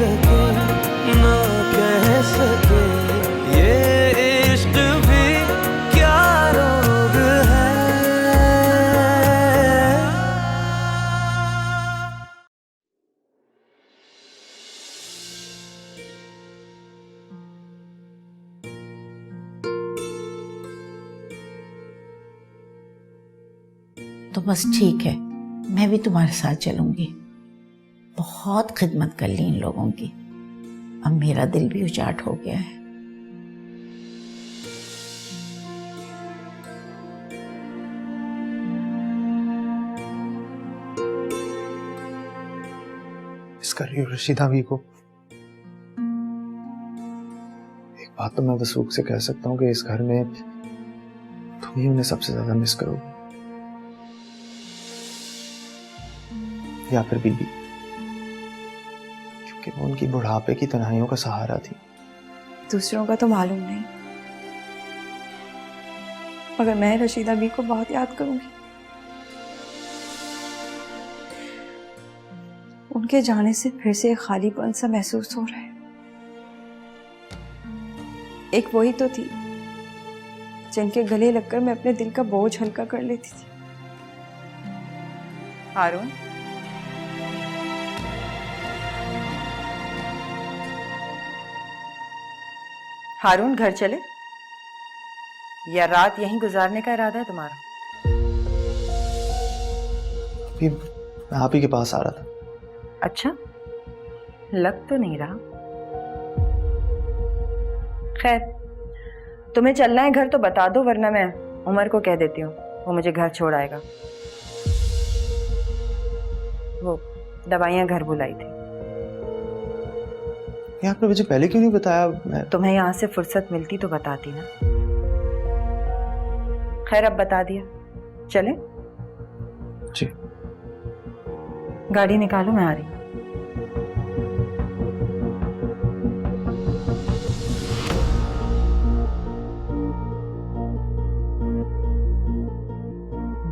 सके ना कह सके, ये इश्क भी क्या रोग है। तो बस ठीक है, मैं भी तुम्हारे साथ चलूंगी। बहुत खिदमत कर ली इन लोगों की, अब मेरा दिल भी उचाट हो गया है। मिस कर रही हूँ रशीदा भी को। एक बात तो मैं वसूख से कह सकता हूँ कि इस घर में तुम ही उन्हें सबसे ज्यादा मिस करोगे, या फिर बीबी, क्योंकि वो उनकी बुढ़ापे की तन्हाइयों का सहारा थी। दूसरों का तो मालूम नहीं, मगर मैं रशीदा बी को बहुत याद करूंगी। उनके जाने से फिर से एक खालीपन सा महसूस हो रहा है। एक वही तो थी जिनके गले लगकर मैं अपने दिल का बोझ हल्का कर लेती थी। हारून, हारून, घर चले या रात यहीं गुजारने का इरादा है तुम्हारा? अभी मैं आप ही के पास आ रहा था। अच्छा, लग तो नहीं रहा। खैर, तुम्हें चलना है घर तो बता दो, वरना मैं उमर को कह देती हूँ, वो मुझे घर छोड़ आएगा। वो दवाइयाँ घर बुलाई थी। ये आपने मुझे पहले क्यों नहीं बताया? मैं तुम्हें यहाँ से फुर्सत मिलती तो बताती ना। खैर, अब बता दिया, चले? जी। गाड़ी निकालो, मैं आ रही हूँ।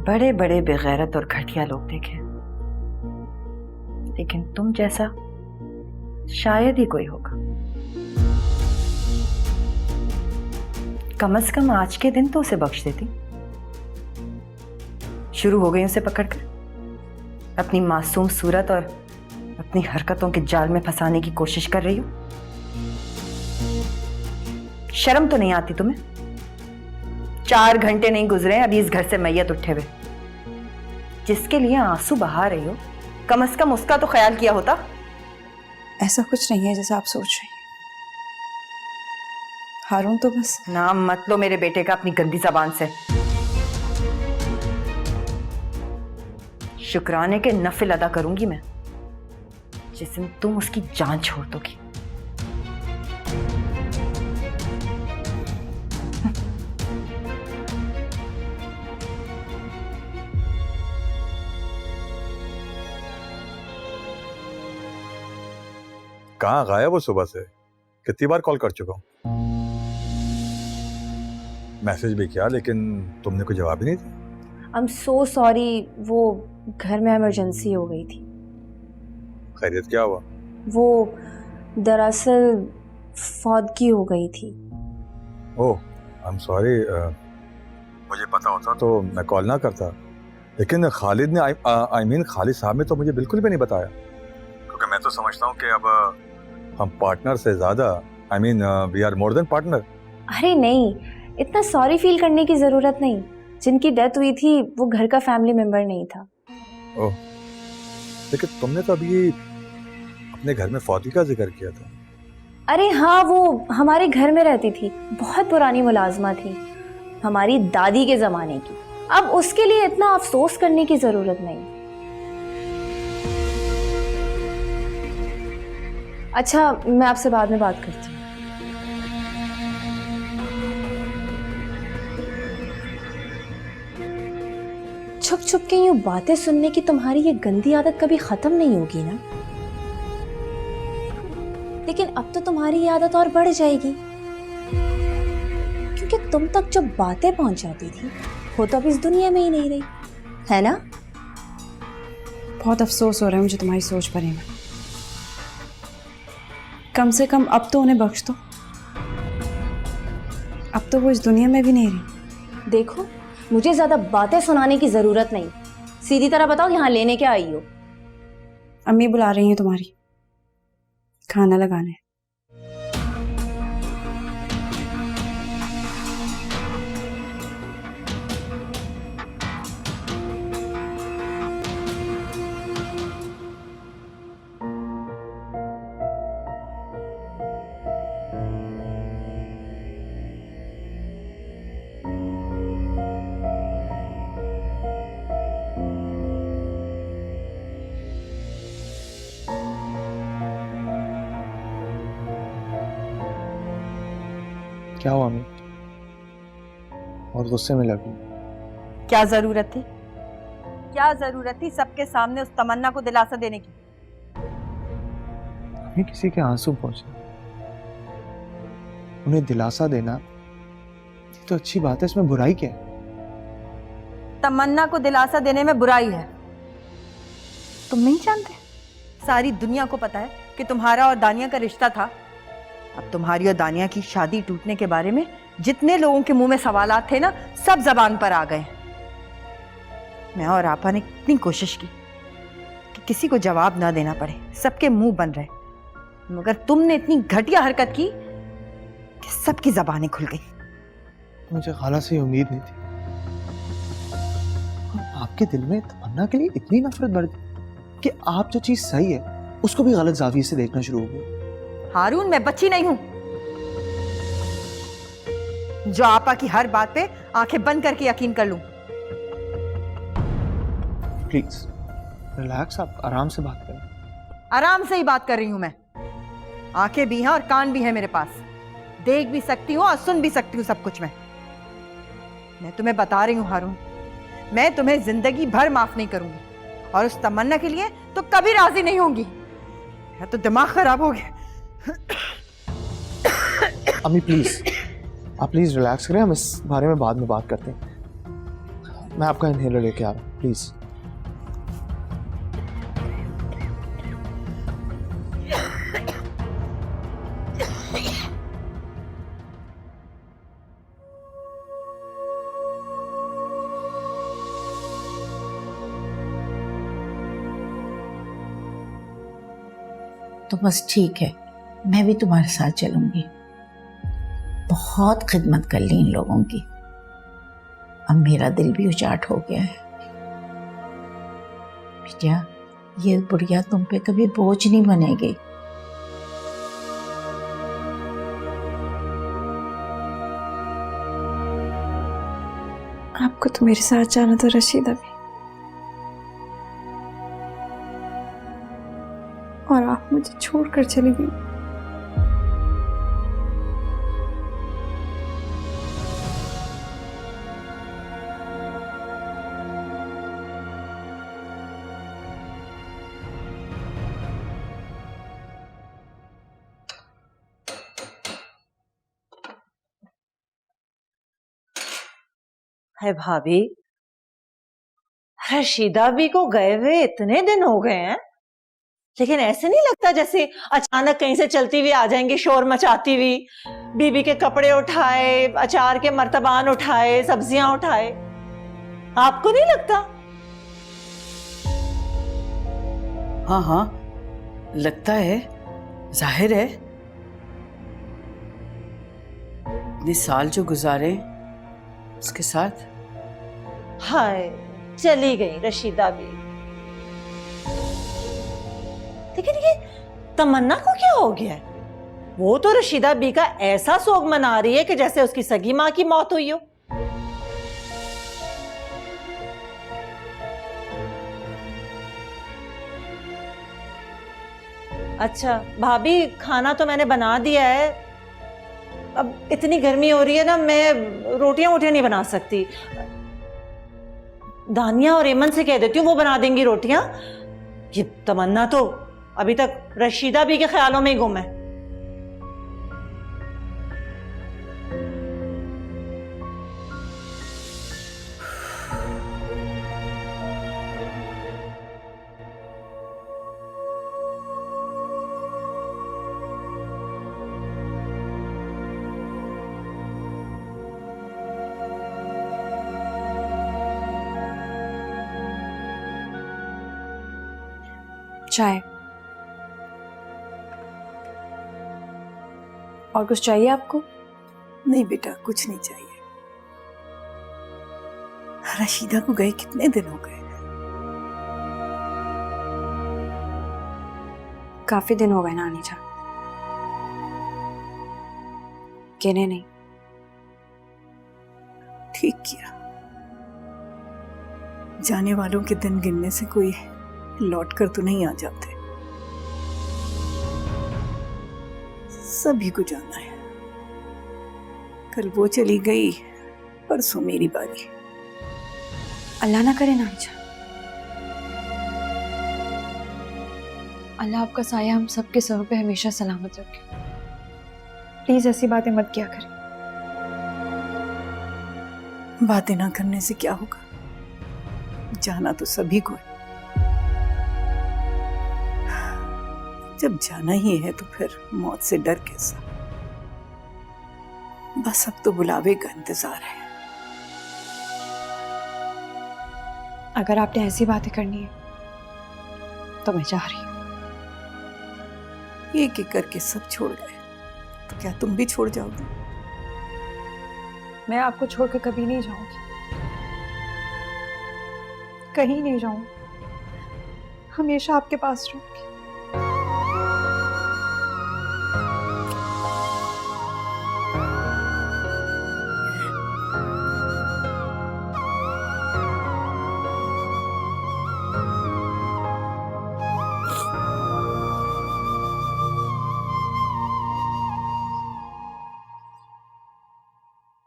बड़े बड़े बेगैरत और घटिया लोग देखे, लेकिन तुम जैसा शायद ही कोई होगा। कम से कम आज के दिन तो उसे बख्श देती। शुरू हो गई उसे पकड़कर अपनी मासूम सूरत और अपनी हरकतों के जाल में फंसाने की कोशिश कर रही हो। शर्म तो नहीं आती तुम्हें? 4 घंटे नहीं गुजरे अभी इस घर से मैयत उठे हुए। जिसके लिए आंसू बहा रही हो, कम से कम उसका तो ख्याल किया होता। ऐसा कुछ नहीं है जैसा आप सोच रही हैं। हारून तो बस नाम मत लो मेरे बेटे का अपनी गंदी जबान से। शुक्राने के नफिल अदा करूंगी मैं जिस दिन तुम उसकी जान छोड़ दोगी। कहाँ गायब हो सुबह से? कितनी बार कॉल कर चुका हूँ, मैसेज भी किया, लेकिन तुमने कोई जवाब ही नहीं दिया। आई एम सो सॉरी, वो घर में इमरजेंसी हो गई थी। खैरियत क्या हुआ? वो दरअसल फौतगी हो गई थी। ओह, आई एम सॉरी। मुझे पता होता तो मैं कॉल ना करता, लेकिन खालिद ने आई मीन खालिद साहब ने तो मुझे बिल्कुल भी नहीं बताया, क्योंकि मैं तो समझता हूँ कि अब हम पार्टनर से ज्यादा I mean we are more than partner. अरे नहीं, इतना सॉरी फील करने की जरूरत नहीं। जिनकी डेथ हुई थी वो घर का फैमिली मेंबर नहीं था। ओह, लेकिन तुमने तो अभी अपने घर में फौतगी का जिक्र किया था। अरे हाँ, वो हमारे घर में रहती थी, बहुत पुरानी मुलाजमा थी, हमारी दादी के जमाने की। अब उसके लिए इतना अफसोस करने की जरूरत नहीं। अच्छा, मैं आपसे बाद में बात करती हूँ। छुप छुप के यूं बातें सुनने की तुम्हारी ये गंदी आदत कभी खत्म नहीं होगी ना? लेकिन अब तो तुम्हारी ये आदत और बढ़ जाएगी, क्योंकि तुम तक जो बातें पहुंच जाती थी वो तो अब इस दुनिया में ही नहीं रही, है ना? बहुत अफसोस हो रहा है मुझे तुम्हारी सोच पर। कम से कम अब तो उन्हें बख्श दो। अब तो वो इस दुनिया में भी नहीं रही। देखो, मुझे ज्यादा बातें सुनाने की जरूरत नहीं, सीधी तरह बताओ यहाँ लेने क्या आई हो? अम्मी बुला रही हैं तुम्हारी, खाना लगाने। क्या हुआ अम्मी? बहुत गुस्से में लगी। क्या जरूरत थी, क्या जरूरत थी सबके सामने उस तमन्ना को दिलासा देने की? अम्मी किसी के आंसू पहुंचे, उन्हें दिलासा देना ये तो अच्छी बात है, इसमें बुराई क्या है? तमन्ना को दिलासा देने में बुराई है? तुम नहीं जानते? सारी दुनिया को पता है कि तुम्हारा और दानिया का रिश्ता था। अब तुम्हारी और दानिया की शादी टूटने के बारे में जितने लोगों के मुंह में सवालात थे ना, सब जबान पर आ गए। मैं और आपा ने इतनी कोशिश की कि किसी को जवाब ना देना पड़े, सबके मुंह बंद रहे, मगर तुमने इतनी घटिया हरकत की कि सबकी जबानें खुल गई। मुझे खाला से उम्मीद नहीं थी। और आपके दिल में तमन्ना के लिए इतनी नफरत बढ़ गई कि आप जो चीज सही है उसको भी गलत जाविये से देखना शुरू हो गए। हारून, मैं बच्ची नहीं हूं जो आपा की हर बात पे आंखें बंद करके यकीन कर लूं। प्लीज रिलैक्स, आप आराम से बात करें। आराम से ही बात कर रही हूं मैं। आंखें भी हैं और कान भी है मेरे पास, देख भी सकती हूँ और सुन भी सकती हूँ सब कुछ। मैं तुम्हें बता रही हूँ हारून, मैं तुम्हें जिंदगी भर माफ नहीं करूंगी और उस तमन्ना के लिए तो कभी राजी नहीं होंगी। मेरा तो दिमाग खराब हो गया। अम्मी प्लीज, आप प्लीज रिलैक्स करें, हम इस बारे में बाद में बात करते हैं। मैं आपका इनहेलर लेके आ रहा हूँ, प्लीज। तो बस ठीक है, मैं भी तुम्हारे साथ चलूंगी। बहुत खिदमत कर ली इन लोगों की, अब मेरा दिल भी उचाट हो गया है। बिटिया, ये बुढ़िया तुम पे कभी बोझ नहीं बनेगी। आपको तो मेरे साथ जाना था रशीदा भी, और आप मुझे छोड़कर चली गई। है भाभी, रशीदा भी को गए हुए इतने दिन हो गए हैं, लेकिन ऐसे नहीं लगता जैसे अचानक कहीं से चलती हुई आ जाएंगी, शोर मचाती हुई, बीबी के कपड़े उठाए, अचार के मर्तबान उठाए, सब्जियां उठाए। आपको नहीं लगता? हाँ हाँ, लगता है, जाहिर है। इतने साल जो गुजारे उसके साथ। हाय, चली गई रशीदा भी। लेकिन ये तमन्ना को क्या हो गया है? वो तो रशीदा बी का ऐसा सोग मना रही है कि जैसे उसकी सगी मां की मौत हुई हो। अच्छा भाभी, खाना तो मैंने बना दिया है। अब इतनी गर्मी हो रही है ना, मैं रोटियां नहीं बना सकती। दानिया और एमन से कह देती हूँ, वो बना देंगी रोटियां। ये तमन्ना तो अभी तक रशीदा भी के ख्यालों में ही गुम है। चाय। और कुछ चाहिए आपको? नहीं बेटा, कुछ नहीं चाहिए। रशीदा को गए कितने दिन हो गए? काफी दिन हो गए नानी जान। गिने नहीं। ठीक किया। जाने वालों के दिन गिनने से कोई लौट कर तो नहीं आ जाते। सभी को जाना है। कल वो चली गई, परसों मेरी बारी। अल्लाह ना करे नानी जान। अल्लाह आपका साया हम सबके सरों पे हमेशा सलामत रखे। प्लीज ऐसी बातें मत किया करें। बातें ना करने से क्या होगा? जाना तो सभी को है। जब जाना ही है तो फिर मौत से डर कैसा? बस अब तो बुलावे का इंतजार है। अगर आपने ऐसी बातें करनी है तो मैं जा रही हूँ। एक एक करके सब छोड़ गए तो क्या तुम भी छोड़ जाओगे? मैं आपको छोड़कर कभी नहीं जाऊंगी, कहीं नहीं जाऊंगी, हमेशा आपके पास रहूंगी।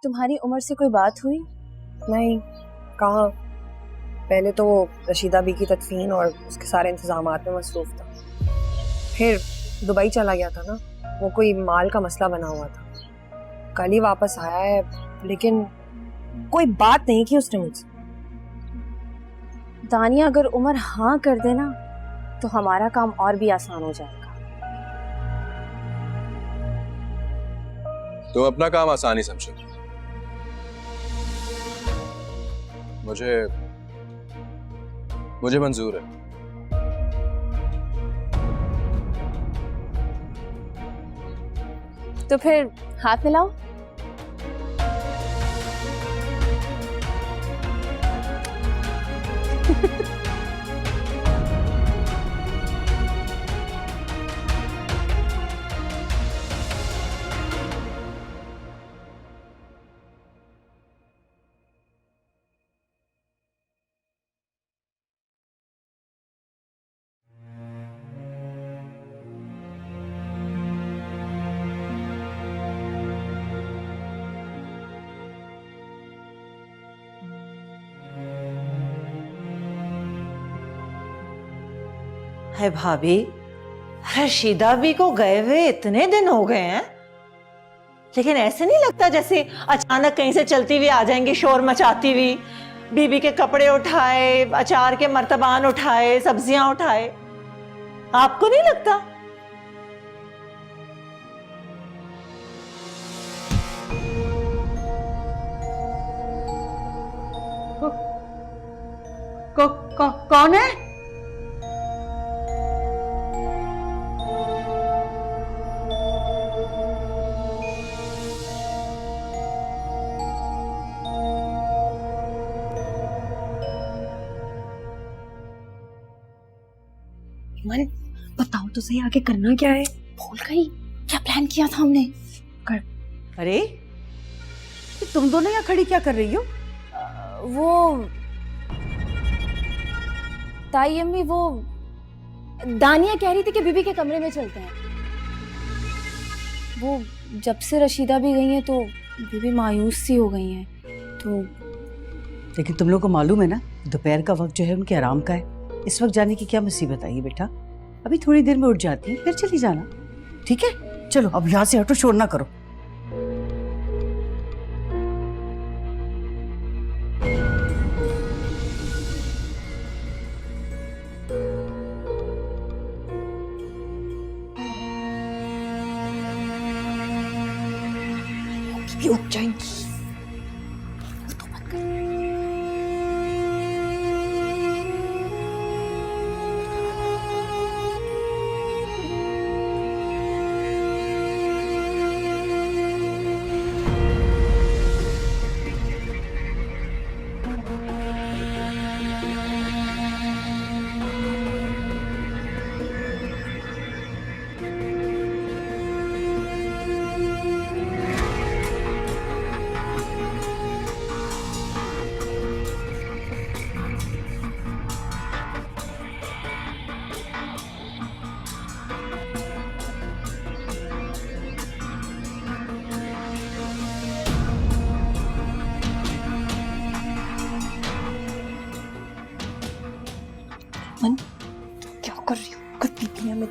तुम्हारी उम्र से कोई बात हुई? नहीं, कहाँ। पहले तो वो रशीदा बी की तदफीन और उसके सारे इंतजामात में मसरूफ था। फिर दुबई चला गया था ना, वो कोई माल का मसला बना हुआ था। कल ही वापस आया है, लेकिन कोई बात नहीं की उसने मुझसे। दानिया, अगर उमर हाँ कर देना तो हमारा काम और भी आसान हो जाएगा। तुम अपना काम आसानी समझो, मुझे मंजूर है। तो फिर हाथ मिलाओ। है भाभी, रशीदा भी को गए हुए इतने दिन हो गए हैं, लेकिन ऐसे नहीं लगता जैसे अचानक कहीं से चलती हुई आ जाएंगी शोर मचाती हुई। बीबी के कपड़े उठाए, अचार के मर्तबान उठाए, सब्जियां उठाए। आपको नहीं लगता? कौन है? मन, बताओ तो सही, आगे करना क्या है? भूल गई क्या प्लान किया था हमने? अरे तुम दोनों यहाँ खड़ी क्या कर रही हो? वो ताई अम्मी, वो दानिया कह रही थी कि बीबी के कमरे में चलते हैं। वो जब से रशीदा भी गई है तो बीबी मायूस सी हो गई हैं। तो लेकिन तुम लोग को मालूम है ना, दोपहर का वक्त जो है उनके आराम का है। इस वक्त जाने की क्या मुसीबत आई है बेटा? अभी थोड़ी देर में उठ जाती है, फिर चली जाना। ठीक है, चलो अब यहाँ से हटो, शोर ना करो। उठ जाएंगी।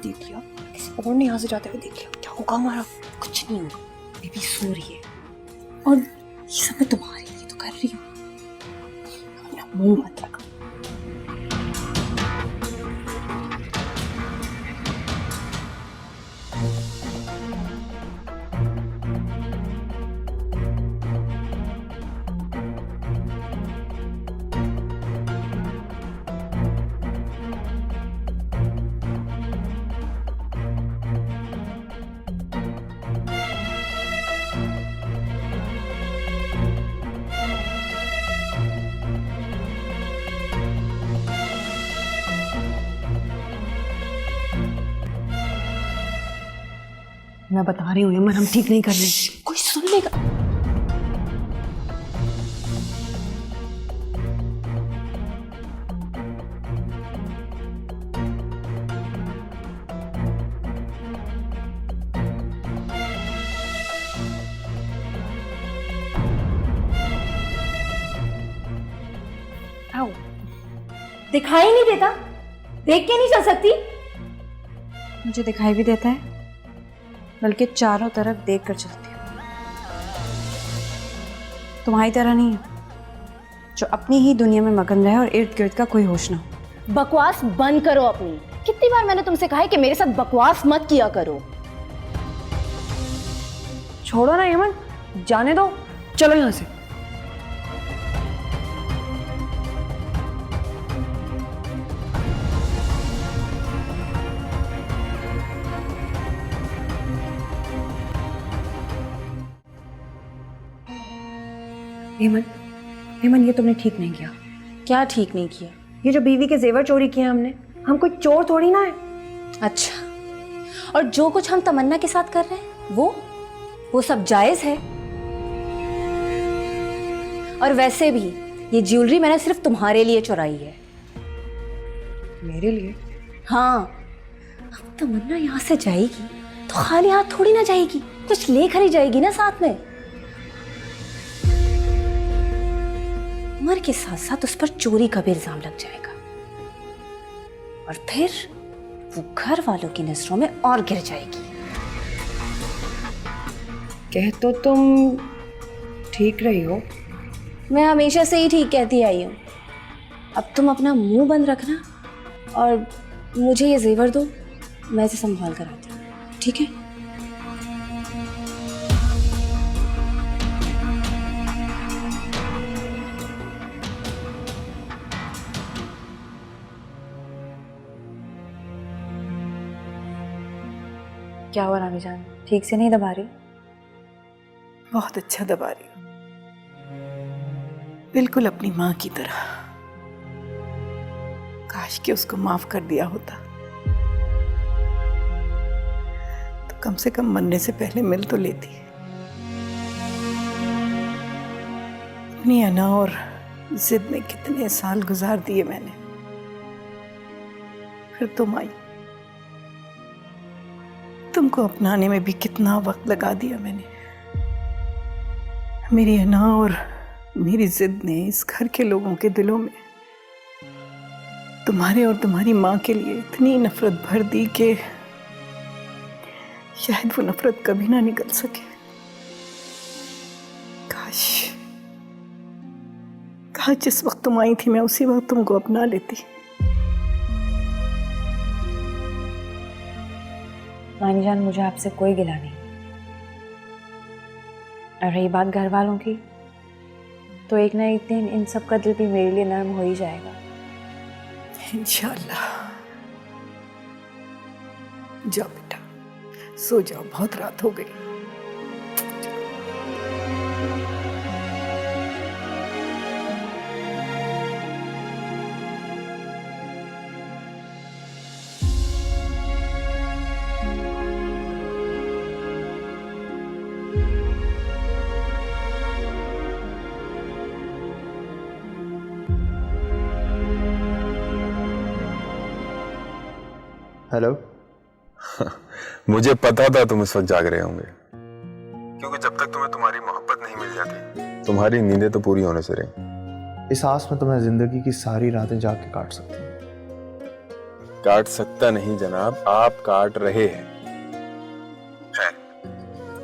देख लिया, किसी और ने यहाँ से जाते हुए देख लिया, क्या होगा हमारा? कुछ नहीं होगा, बेबी सो रही है। और ये सब मैं तुम्हारे लिए तो कर रही हूँ। अपना मुंह मत रखो। मैं बता रही हूँ यमन, हम ठीक नहीं कर रहे। कोई सुन लेगा। आओ, दिखाई नहीं देता? देख के नहीं चल सकती? मुझे दिखाई भी देता है, बल्कि चारों तरफ देख कर चलती हूँ। तुम्हारी तरह नहीं है, जो अपनी ही दुनिया में मगन रहे और इर्द गिर्द का कोई होश ना हो। बकवास बंद करो अपनी। कितनी बार मैंने तुमसे कहा है कि मेरे साथ बकवास मत किया करो। छोड़ो ना यमन, जाने दो, चलो यहाँ से। हेमन, हेमन, ये तुमने ठीक नहीं किया। क्या ठीक नहीं किया? ये जो बीवी के जेवर चोरी किए हमने, हम कोई चोर थोड़ी ना है। अच्छा, और जो कुछ हम तमन्ना के साथ कर रहे हैं वो सब जायज है। और वैसे भी ये ज्वेलरी मैंने सिर्फ तुम्हारे लिए चुराई है। मेरे लिए? हाँ, अब तमन्ना यहाँ से जाएगी तो खाली हाथ थोड़ी ना जाएगी, कुछ लेकर ही जाएगी ना साथ में। उमर के साथ साथ उस पर चोरी का भी इल्जाम लग जाएगा और फिर वो घर वालों की नजरों में और गिर जाएगी। कह तो तुम ठीक रही हो। मैं हमेशा से ही ठीक कहती आई हूँ। अब तुम अपना मुंह बंद रखना और मुझे ये जेवर दो, मैं इसे संभाल कर आती हूँ, ठीक है? क्या हुआ रानी जान, ठीक से नहीं दबा रही? बहुत अच्छा दबा रही हूँ, बिल्कुल अपनी माँ की तरह। काश कि उसको माफ कर दिया होता तो कम से कम मरने से पहले मिल तो लेती। अपनी अना और जिद में कितने साल गुजार दिए मैंने, फिर तुम आई। तुमको अपनाने में भी कितना वक्त लगा दिया मैंने। मेरी अना और मेरी जिद ने इस घर के लोगों के दिलों में तुम्हारे और तुम्हारी माँ के लिए इतनी नफरत भर दी कि शायद वो नफरत कभी ना निकल सके। काश जिस वक्त तुम आई थी मैं उसी वक्त तुमको अपना लेती। रानी जान, मुझे आपसे कोई गिला नहीं। और रही बात घर वालों की, तो एक ना एक दिन इन सब का दिल भी मेरे लिए नरम हो ही जाएगा। इंशाल्लाह। जाओ बेटा, सो जाओ, बहुत रात हो गई। हेलो। मुझे पता था तुम इस वक्त जाग रहे होंगे, क्योंकि जब तक तुम्हें तुम्हारी मोहब्बत नहीं मिल जाती तुम्हारी नींदें तो पूरी होने से रही। इस आस में तो मैं जिंदगी की सारी रातें जाग के काट सकती हूँ। काट सकता नहीं जनाब, आप काट रहे हैं।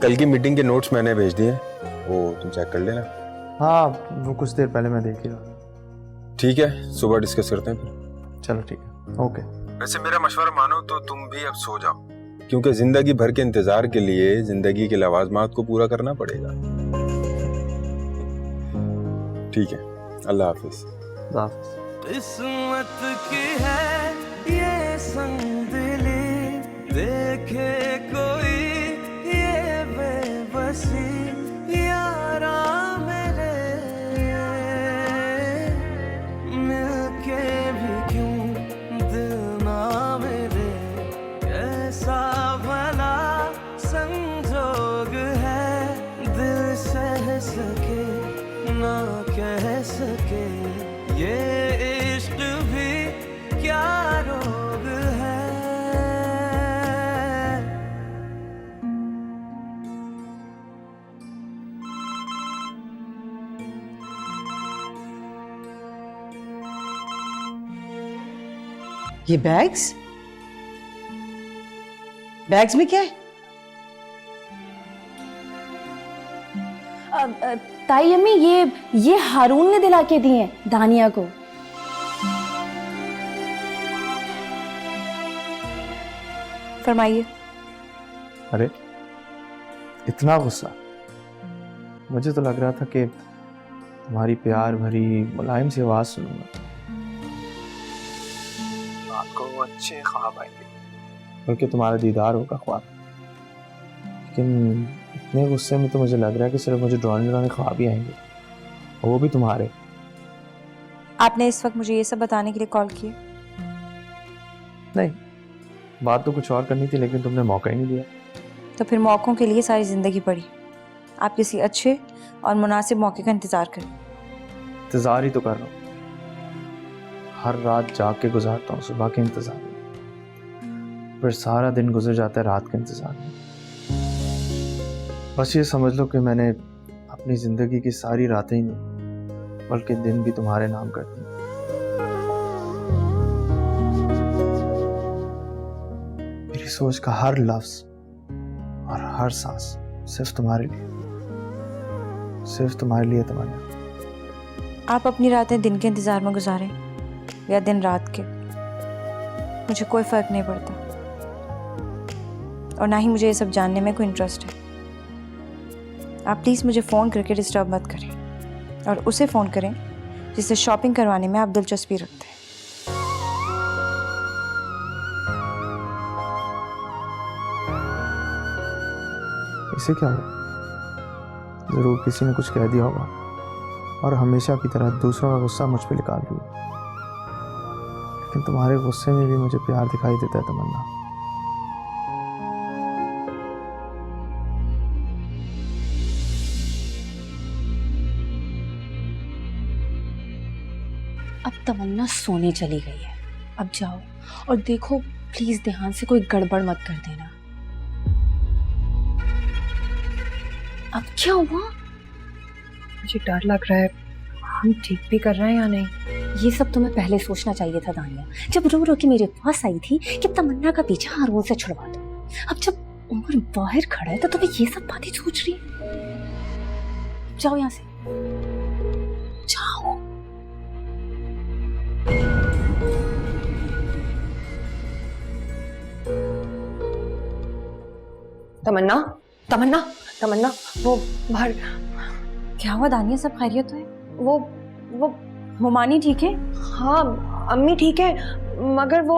कल की मीटिंग के नोट्स मैंने भेज दिए, वो तुम चेक कर लेना। हाँ, वो कुछ देर पहले मैं देख ही रहा था। ठीक है, सुबह डिस्कस करते हैं फिर। चलो ठीक है, ओके। वैसे मेरा मशवरा मानो तो तुम भी अब सो जाओ, क्योंकि जिंदगी भर के इंतजार के लिए जिंदगी के लवाजमात को पूरा करना पड़ेगा। ठीक है, अल्लाह हाफिज। किस्मत की है ये संदली, देखे कोई ये बेबसी, यारा मेरे मिलके भी क्यों दिल ना मेरे, कैसा भला संजोग है, दिल सह सके ना कह सके, ये इश्क भी क्या रोग है। ये बैग्स में क्या है? ताई अम्मी, ये हारून ने दिला के दिए हैं दानिया को। फरमाइए। अरे इतना गुस्सा? मुझे तो लग रहा था कि तुम्हारी प्यार भरी मुलायम सी आवाज सुनूंगा, रात को वो अच्छे ख्वाब आएंगे, बल्कि तुम्हारा दीदार होगा ख्वाब। लेकिन इतने गुस्से में तो मुझे लग रहा है कि सिर्फ मुझे ड्राइंग में ख्वाब ही आएंगे, और वो भी तुम्हारे। आपने इस वक्त मुझे ये सब बताने के लिए कॉल किया? नहीं, बात तो कुछ और करनी थी, लेकिन तुमने मौका ही नहीं दिया। तो फिर मौकों के लिए सारी जिंदगी पड़ी। आप किसी अच्छे और मुनासिब मौके का इंतजार करें। इंतजार ही तो कर रहा हूँ, हर रात जाग के गुजारता हूँ सुबह के इंतजार में, फिर सारा दिन गुजर जाता है रात के इंतजार में। बस ये समझ लो कि मैंने अपनी जिंदगी की सारी रातें ही नहीं बल्कि दिन भी तुम्हारे नाम कर दी। मेरी सोच का हर लफ्ज और हर सांस सिर्फ तुम्हारे लिए, सिर्फ तुम्हारे लिए तमन्ना। आप अपनी रातें दिन के इंतजार में गुजारें या दिन रात के, मुझे कोई फर्क नहीं पड़ता, और ना ही मुझे ये सब जानने में कोई इंटरेस्ट है। आप प्लीज़ मुझे फ़ोन करके डिस्टर्ब मत करें, और उसे फ़ोन करें जिससे शॉपिंग करवाने में आप दिलचस्पी रखते हैं। इसे क्या हुआ? जरूर किसी ने कुछ कह दिया होगा और हमेशा की तरह दूसरों का गुस्सा मुझ पे निकाल रही है, लेकिन तुम्हारे गुस्से में भी मुझे प्यार दिखाई देता है तमन्ना। अब तमन्ना सोने चली गई है, अब जाओ और देखो प्लीज ध्यान से कोई गड़बड़ मत कर देना। अब क्या हुआ? मुझे डर लग रहा है, हम ठीक भी कर रहे हैं या नहीं? ये सब तुम्हें पहले सोचना चाहिए था दानिया, जब रो रो के मेरे पास आई थी कि तमन्ना का पीछा हारून से छुड़वा दो। अब जब उमर बाहर खड़ा है तो तुम्हें ये सब बातें सोच रही है। जाओ यहाँ से, जाओ। तमन्ना, तमन्ना, तमन्ना, वो बाहर। क्या हुआ दानिया, सब खैरियत तो है? वो हुमानी ठीक है? हाँ, अम्मी ठीक है, मगर वो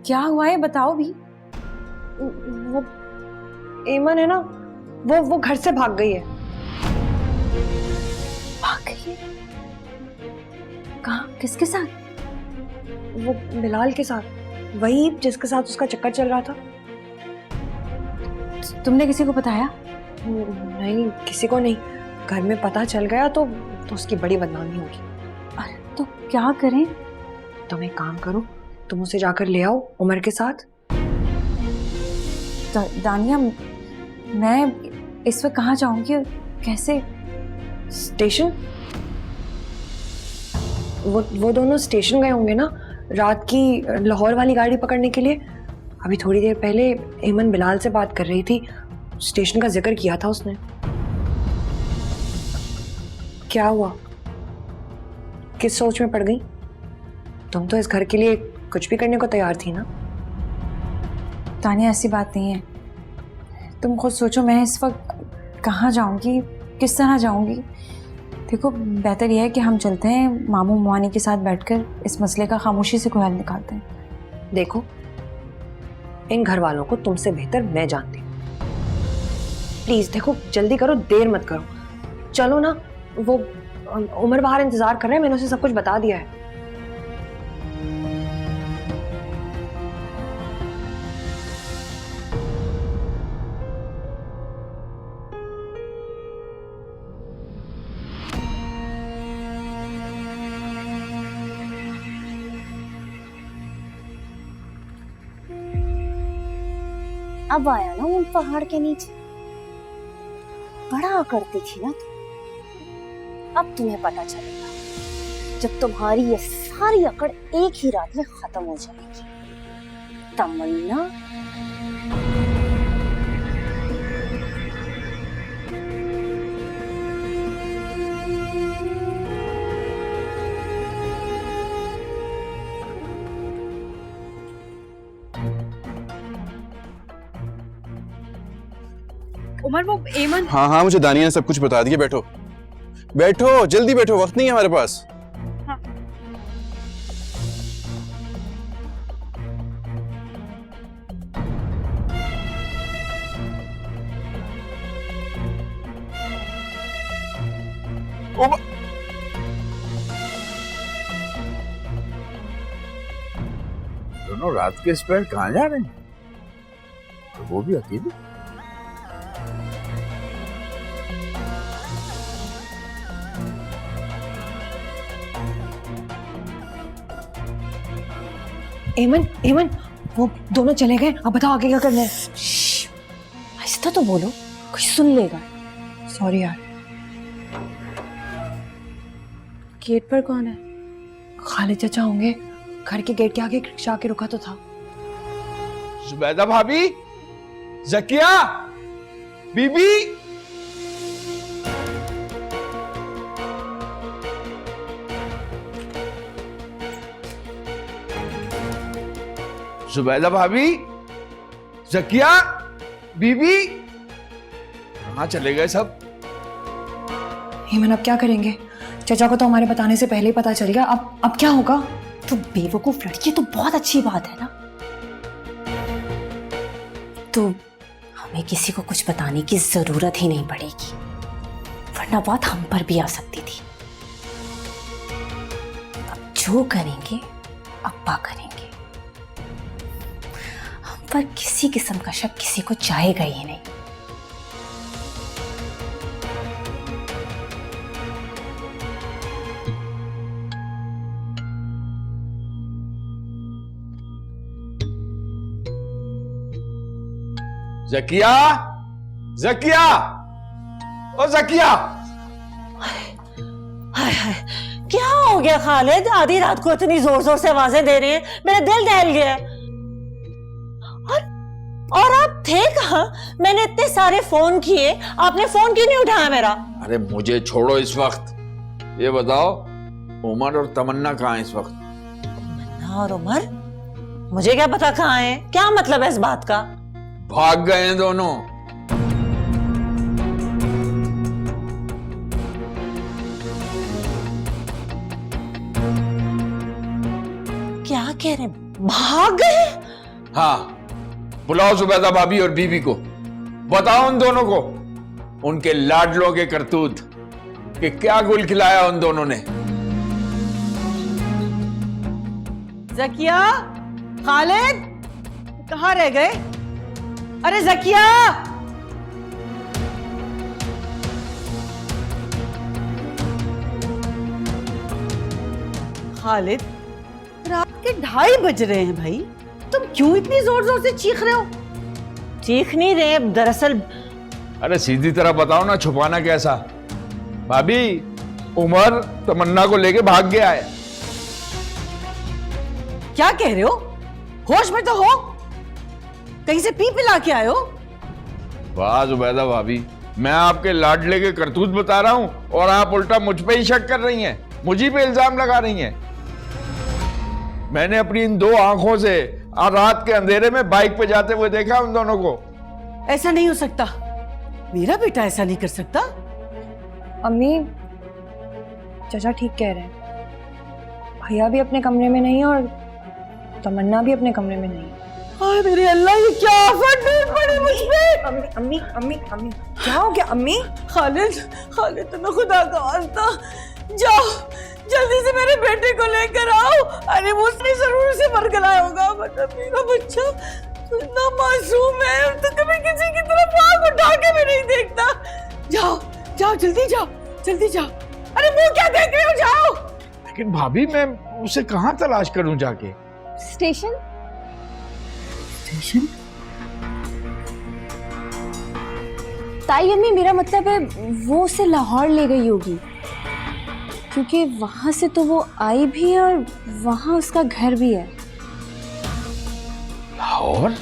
क्या हुआ है बताओ भी। वो एमन है ना, वो घर से भाग गई है। भाग गई है? कहाँ, किसके साथ? वो बिलाल के साथ, वही जिसके साथ उसका चक्कर चल रहा था। तुमने किसी को बताया? नहीं, किसी को नहीं। घर में पता चल गया तो उसकी बड़ी बदनामी होगी। अरे तो क्या करें? तुम एक काम करो, तुम उसे जाकर ले आओ उमर के साथ। दानिया, मैं इस वक्त कहाँ जाऊंगी और कैसे? स्टेशन? वो दोनों स्टेशन गए होंगे ना, रात की लाहौर वाली गाड़ी पकड़ने के लिए। अभी थोड़ी देर पहले एमन बिलाल से बात कर रही थी, स्टेशन का जिक्र किया था उसने। क्या हुआ, किस सोच में पड़ गई? तुम तो इस घर के लिए कुछ भी करने को तैयार थी ना। तानिया ऐसी बात नहीं है, तुम खुद सोचो मैं इस वक्त कहाँ जाऊंगी, किस तरह जाऊंगी। देखो बेहतर यह है कि हम चलते हैं, मामू मुआनी के साथ बैठकर इस मसले का खामोशी से कोई हल निकालते हैं। देखो इन घर वालों को तुमसे बेहतर मैं जानती हूँ। प्लीज देखो जल्दी करो, देर मत करो, चलो ना। वो उमर बाहर इंतजार कर रहे हैं, मैंने उसे सब कुछ बता दिया है। अब आया ना उन पहाड़ के नीचे, बड़ा करती थी ना तुम। अब तुम्हें पता चलेगा जब तुम्हारी ये सारी अकड़ एक ही रात में खत्म हो जाएगी। तमन्ना उमर वो एमन। हाँ हाँ, मुझे दानिया ने सब कुछ बता दिया। बैठो बैठो, जल्दी बैठो, वक्त नहीं है हमारे पास। दोनों रात के इस पैर कहाँ जा रहे हैं? तो वो भी अकेले? एमन एमन वो दोनों चले गए, अब बताओ आगे क्या करना है। ऐसा तो बोलो, कोई सुन लेगा। सॉरी यार। गेट पर कौन है? खालिद चाचा होंगे, घर के गेट के आगे रिक्शा आके रुका तो था। जुबैदा भाभी, जकिया, बीबी। जुबैदा भाभी, जकिया, बीबी, कहाँ चले गए सब? हेमन अब क्या करेंगे? चाचा को तो हमारे बताने से पहले ही पता चल गया। अब क्या होगा? तो बेवकूफ लड़की, तो बहुत अच्छी बात है ना। तो हमें किसी को कुछ बताने की जरूरत ही नहीं पड़ेगी, वरना बात हम पर भी आ सकती थी। अब जो करेंगे अब्बा करेंगे, हम पर किसी किस्म का शक किसी को जाएगा ही नहीं। जकिया, जकिया, ओ जकिया। हाय हाय, क्या हो गया खालिद? आधी रात को इतनी जोर जोर से आवाजें दे रही हैं, मेरा दिल दहल गया। और आप थे कहाँ? मैंने इतने सारे फोन किए, आपने फोन क्यों नहीं उठाया मेरा? अरे मुझे छोड़ो इस वक्त, ये बताओ उमर और तमन्ना कहाँ हैं इस वक्त? तमन्ना और उमर? मुझे क्या पता कहाँ है, क्या मतलब है इस बात का? भाग गए हैं दोनों। क्या कह रहे हैं? भाग गए? हाँ, बुलाओ जुबैदा भाभी और बीबी को, बताओ उन दोनों को उनके लाडलों के करतूत कि क्या गुल खिलाया उन दोनों ने। जकिया, खालिद, कहाँ रह गए? अरे जकिया! खालिद, रात के 2:30 बज रहे हैं भाई, तुम क्यों इतनी जोर जोर से चीख रहे हो? चीख नहीं रहे, दरअसल। अरे सीधी तरह बताओ ना, छुपाना कैसा? भाभी, उमर तमन्ना को लेके भाग गया है। क्या कह रहे हो? होश में तो हो? कहीं से पी पिला के आए हो? वाह जुबैदा भाभी, मैं आपके लाडले के करतूत बता रहा हूं और आप उल्टा मुझ पे ही शक कर रही हैं, मुझी पे इल्जाम लगा रही हैं। मैंने अपनी इन 2 आंखों से आज रात के अंधेरे में बाइक पे जाते हुए देखा उन दोनों को। ऐसा नहीं हो सकता, मेरा बेटा ऐसा नहीं कर सकता। अम्मी, चाचा ठीक कह रहे हैं। भैया भी अपने कमरे में नहीं है और तमन्ना भी अपने कमरे में नहीं है। हाय मेरे अल्लाह, ये क्या आफत टूट पड़ी मुझ पे। अम्मी अम्मी अम्मी अम्मी क्या हो गया अम्मी? खालिद, खालिद तुम्हें खुदा का वास्ता, जाओ जल्दी से मेरे बेटे को लेकर आओ। अरे वो उसने जरूर से मर गया होगा, मतलब मेरा बच्चा तो इतना मासूम है, तो कभी किसी की तरफ आंख उठा के भी नहीं देखता। जाओ जाओ जल्दी जाओ, जल्दी जाओ। अरे वो क्या देख रहे हो, जाओ। लेकिन भाभी मैं उसे कहाँ तलाश करूं जाके? स्टेशन? स्टेशन? ताई अम्मी, मेरा मतलब है वो उसे लाहौर ले गई होगी, क्योंकि वहां से तो वो आई भी है और वहां उसका घर भी है। लाहौर?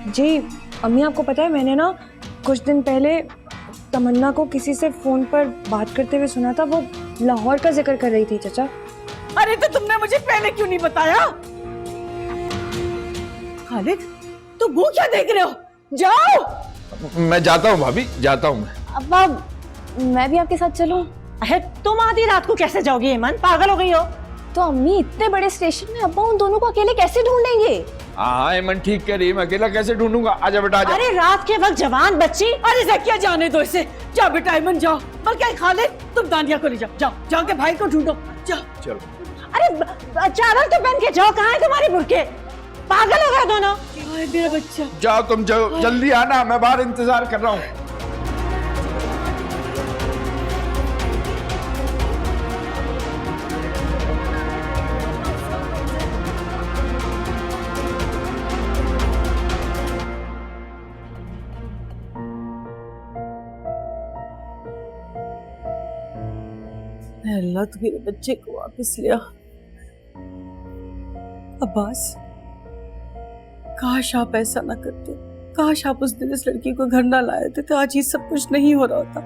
जी अम्मी, आपको पता है मैंने ना कुछ दिन पहले तमन्ना को किसी से फोन पर बात करते हुए सुना था, वो लाहौर का जिक्र कर रही थी चाचा। अरे तो तुमने मुझे पहले क्यों नहीं बताया? खालिद, तुम वो क्या देख रहे हो, जाओ। मैं जाता हूँ भाभी, जाता हूँ मैं। अब्बा, मैं भी आपके साथ चलूं? अरे तुम आधी रात को कैसे जाओगी हेमंत, पागल हो गई हो? तो अम्मी, इतने बड़े स्टेशन में अब्बा उन दोनों को अकेले कैसे ढूंढेंगे? हाँ मन ठीक कह रही है, मैं अकेला कैसे ढूंढूंगा? आजा बेटा आजा। अरे रात के वक्त जवान बच्ची। अरे जकिया, जाने दो इसे। जाओ बेटा ऐमन, जाओ। बल्कि खालिद, तुम दानिया को ले जाओ, जाओ जाके भाई को ढूंढो, जाओ। चलो। अरे चादर तो पहन के जाओ, कहाँ है तुम्हारे बुरके? पागल हो गए दोनों। मेरा बच्चा, जाओ तुम, जाओ जल्दी आना, मैं बाहर इंतजार कर रहा हूँ। अल्लाह तू मेरे बच्चे को वापस लिया। अब्बास, काश आप ऐसा ना करते, काश आप उस दिन इस लड़की को घर ना लाए थे, तो आज ये सब कुछ नहीं हो रहा होता।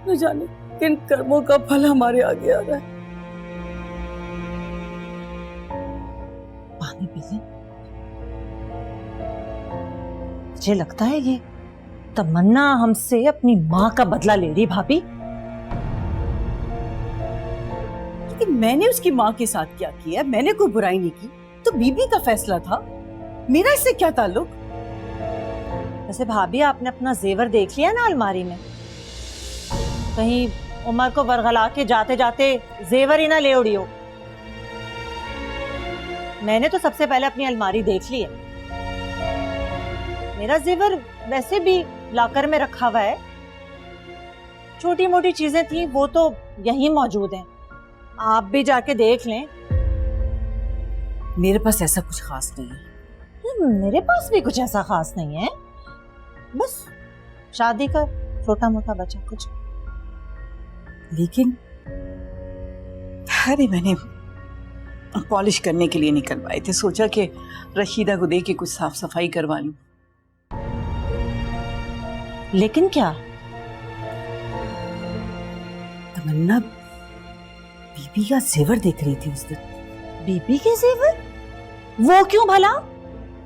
न जाने किन कर्मों का फल हमारे आगे आ रहा है। पानी पी ले। मुझे लगता है ये तमन्ना हमसे अपनी माँ का बदला ले रही। भाभी, लेकिन मैंने उसकी माँ के साथ क्या किया? मैंने कोई बुराई नहीं की, तो बीबी का फैसला था, मेरा इससे क्या ताल्लुक? वैसे भाभी, आपने अपना जेवर देख लिया ना अलमारी में? कहीं उमर को बरगला के जाते जाते जेवर ही ना ले उड़ी हो। मैंने तो सबसे पहले अपनी अलमारी देख ली है। मेरा जेवर वैसे भी लाकर में रखा हुआ है, छोटी मोटी चीजें थी वो तो यहीं मौजूद हैं, आप भी जाके देख लें। मेरे पास ऐसा कुछ खास नहीं है। मेरे पास भी कुछ ऐसा खास नहीं है, बस शादी का छोटा मोटा बचा कुछ। लेकिन अरे मैंने पॉलिश करने के लिए निकलवाए थे, सोचा कि रशीदा को दे के कुछ साफ सफाई करवा लूं। लेकिन क्या? तमन्ना बीबी का जेवर देख रही थी उस दिन। बीबी के जेवर? वो क्यों भला?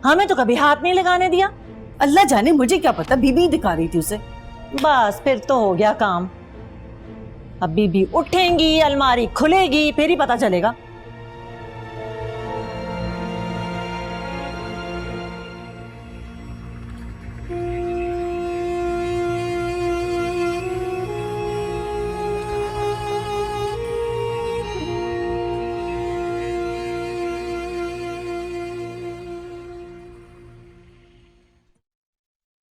हमें तो कभी हाथ नहीं लगाने दिया। अल्लाह जाने, मुझे क्या पता, बीबी दिखा रही थी उसे। बस फिर तो हो गया काम। अब बीबी उठेंगी, अलमारी खुलेगी, फिर ही पता चलेगा।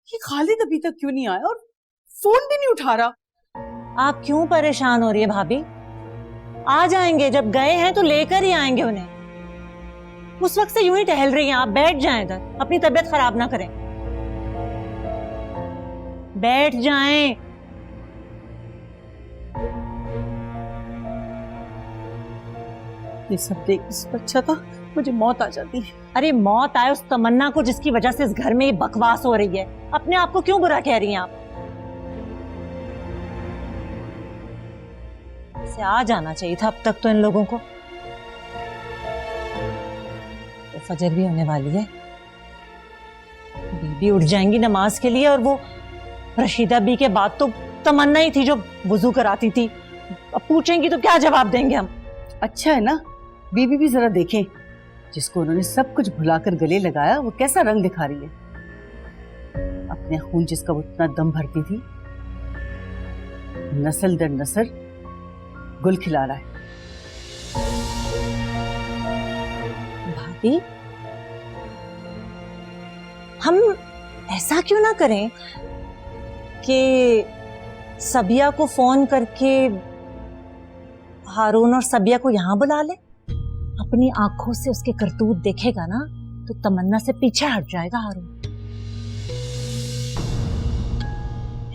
ये खालिद अभी तक क्यों नहीं आया और फोन भी नहीं उठा रहा? आप क्यों परेशान हो रही है भाभी? आ जाएंगे, जब गए हैं तो लेकर ही आएंगे उन्हें। उस वक्त से यूं ही टहल रही हैं आप, बैठ जाएं इधर, अपनी तबीयत खराब ना करें, बैठ जाएं। ये सब देख इससे अच्छा था मुझे मौत आ जाती। अरे मौत आए उस तमन्ना को जिसकी वजह से इस घर में ये बकवास हो रही है। अपने आप को क्यों बुरा कह रही हैं आप? इसे आ जाना चाहिए था अब तक तो इन लोगों को। तो फजर भी होने वाली है, बीबी उठ जाएंगी नमाज के लिए, और वो रशीदा बी के बाद तो तमन्ना ही थी जो वुजू कराती थी। अब पूछेंगी तो क्या जवाब देंगे हम? अच्छा है ना, बीबी भी जरा देखें, जिसको उन्होंने सब कुछ भुलाकर गले लगाया वो कैसा रंग दिखा रही है। अपने खून जिसका वो इतना दम भरती थी, नस्ल दर नस्ल गुल खिला रहा है। भाभी, हम ऐसा क्यों ना करें कि सबिया को फोन करके हारून और सबिया को यहां बुला ले। अपनी आंखों से उसके करतूत देखेगा ना तो तमन्ना से पीछे हट जाएगा हारून।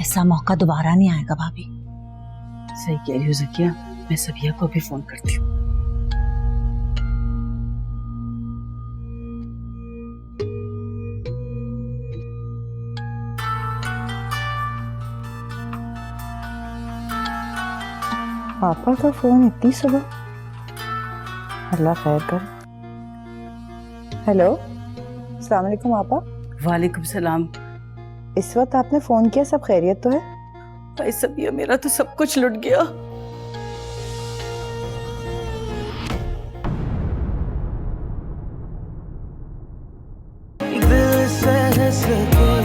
ऐसा मौका दोबारा नहीं आएगा भाभी। सही कह रही हो ज़किया, मैं सबिया को भी फोन करती हूँ। पापा का फोन इतनी सुबह? अल्लाह खैर कर। हेलो, अस्सलाम वालेकुम आपा। वालेकुम सलाम। इस वक्त आपने फोन किया, सब खैरियत तो है? भाई सबिया, मेरा तो सब कुछ लुट गया। दिल से सके